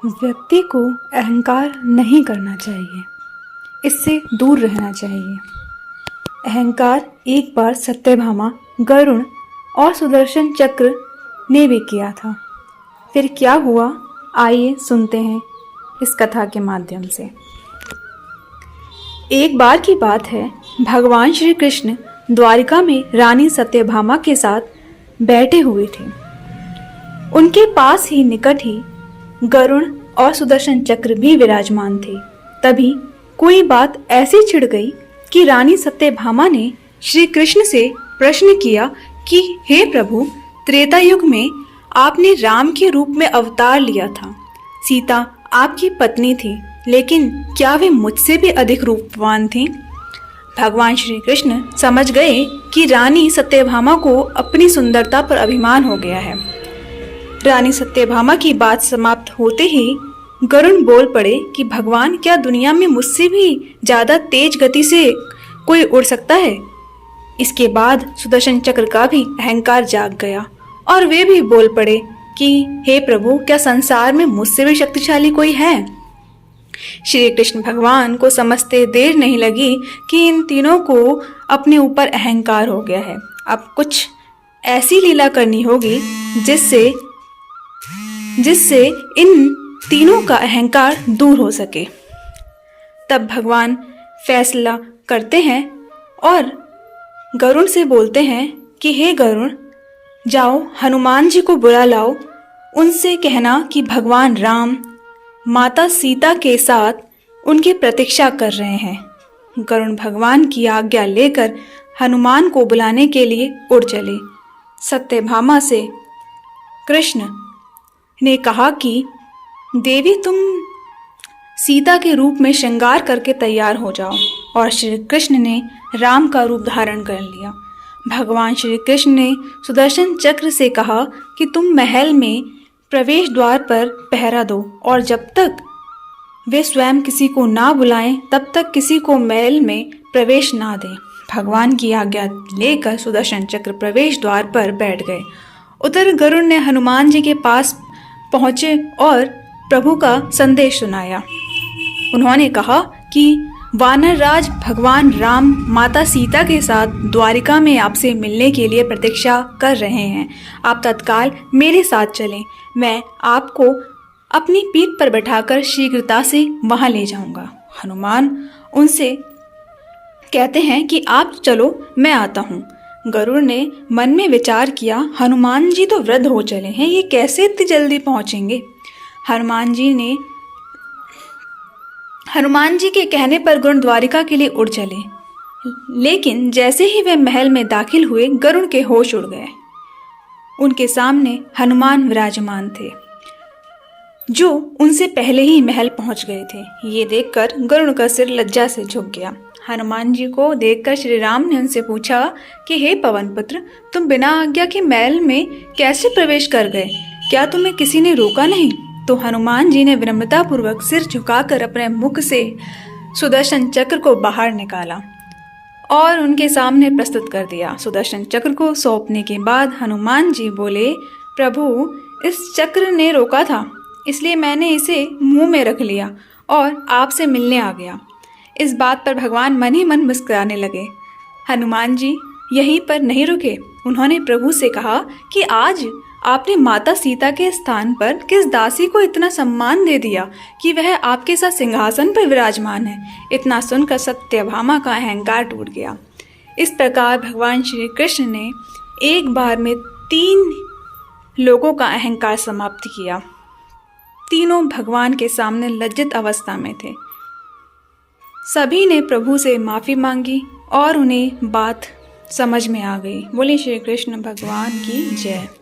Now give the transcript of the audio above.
व्यक्ति को अहंकार नहीं करना चाहिए, इससे दूर रहना चाहिए। अहंकार एक बार सत्यभामा, गरुण और सुदर्शन चक्र ने भी किया था। फिर क्या हुआ, आइए सुनते हैं इस कथा के माध्यम से। एक बार की बात है, भगवान श्री कृष्ण द्वारिका में रानी सत्यभामा के साथ बैठे हुए थे। उनके पास ही निकट ही गरुण और सुदर्शन चक्र भी विराजमान थे। तभी कोई बात ऐसी छिड़ गई कि रानी सत्यभामा ने श्री कृष्ण से प्रश्न किया कि हे प्रभु, त्रेता युग में आपने राम के रूप में अवतार लिया था। सीता आपकी पत्नी थी, लेकिन क्या वे मुझसे भी अधिक रूपवान थीं? भगवान श्री कृष्ण समझ गए कि रानी सत्यभामा को अपनी सुंदरता पर अभिमान हो गया है। रानी सत्यभामा की बात समाप्त होते ही गरुण बोल पड़े कि भगवान, क्या दुनिया में मुझसे भी ज्यादा तेज गति से कोई उड़ सकता है? इसके बाद सुदर्शन चक्र का भी अहंकार जाग गया और वे भी बोल पड़े कि हे प्रभु, क्या संसार में मुझसे भी शक्तिशाली कोई है? श्री कृष्ण भगवान को समझते देर नहीं लगी कि इन तीनों को अपने ऊपर अहंकार हो गया है। अब कुछ ऐसी लीला करनी होगी जिससे इन तीनों का अहंकार दूर हो सके। तब भगवान फैसला करते हैं और गरुण से बोलते हैं कि हे गरुण, जाओ हनुमान जी को बुला लाओ। उनसे कहना कि भगवान राम माता सीता के साथ उनकी प्रतीक्षा कर रहे हैं। गरुण भगवान की आज्ञा लेकर हनुमान को बुलाने के लिए उड़ चले। सत्यभामा से कृष्ण ने कहा कि देवी, तुम सीता के रूप में श्रृंगार करके तैयार हो जाओ। और श्री कृष्ण ने राम का रूप धारण कर लिया। भगवान श्री कृष्ण ने सुदर्शन चक्र से कहा कि तुम महल में प्रवेश द्वार पर पहरा दो और जब तक वे स्वयं किसी को ना बुलाएं तब तक किसी को महल में प्रवेश ना दें। भगवान की आज्ञा लेकर सुदर्शन चक्र प्रवेश द्वार पर बैठ गए। उधर गरुड़ ने हनुमान जी के पास पहुंचे और प्रभु का संदेश सुनाया। उन्होंने कहा कि वानर राज भगवान राम माता सीता के साथ द्वारिका में आपसे मिलने के लिए प्रतीक्षा कर रहे हैं। आप तत्काल मेरे साथ चलें। मैं आपको अपनी पीठ पर बैठाकर शीघ्रता से वहां ले जाऊंगा। हनुमान उनसे कहते हैं कि आप चलो, मैं आता हूँ। गरुड़ ने मन में विचार किया, हनुमान जी तो वृद्ध हो चले हैं, ये कैसे इतनी जल्दी पहुंचेंगे? हनुमान जी के कहने पर गरुड़ द्वारिका के लिए उड़ चले। लेकिन जैसे ही वे महल में दाखिल हुए, गरुड़ के होश उड़ गए। उनके सामने हनुमान विराजमान थे, जो उनसे पहले ही महल पहुंच गए थे। ये देखकर गरुड़ का सिर लज्जा से झुक गया। हनुमान जी को देखकर श्री राम ने उनसे पूछा कि हे पवन पुत्र, तुम बिना आज्ञा के महल में कैसे प्रवेश कर गए? क्या तुम्हें किसी ने रोका नहीं? तो हनुमान जी ने विनम्रता पूर्वक सिर झुकाकर अपने मुख से सुदर्शन चक्र को बाहर निकाला और उनके सामने प्रस्तुत कर दिया। सुदर्शन चक्र को सौंपने के बाद हनुमान जी बोले, प्रभु, इस चक्र ने रोका था, इसलिए मैंने इसे मुंह में रख लिया और आपसे मिलने आ गया। इस बात पर भगवान मन ही मन मुस्कुराने लगे। हनुमान जी यहीं पर नहीं रुके। उन्होंने प्रभु से कहा कि आज आपने माता सीता के स्थान पर किस दासी को इतना सम्मान दे दिया कि वह आपके साथ सिंहासन पर विराजमान है। इतना सुनकर सत्यभामा का अहंकार टूट गया। इस प्रकार भगवान श्री कृष्ण ने एक बार में 3 लोगों का अहंकार समाप्त किया। तीनों भगवान के सामने लज्जित अवस्था में थे। सभी ने प्रभु से माफी मांगी और उन्हें बात समझ में आ गई। बोले श्री कृष्ण भगवान की जय।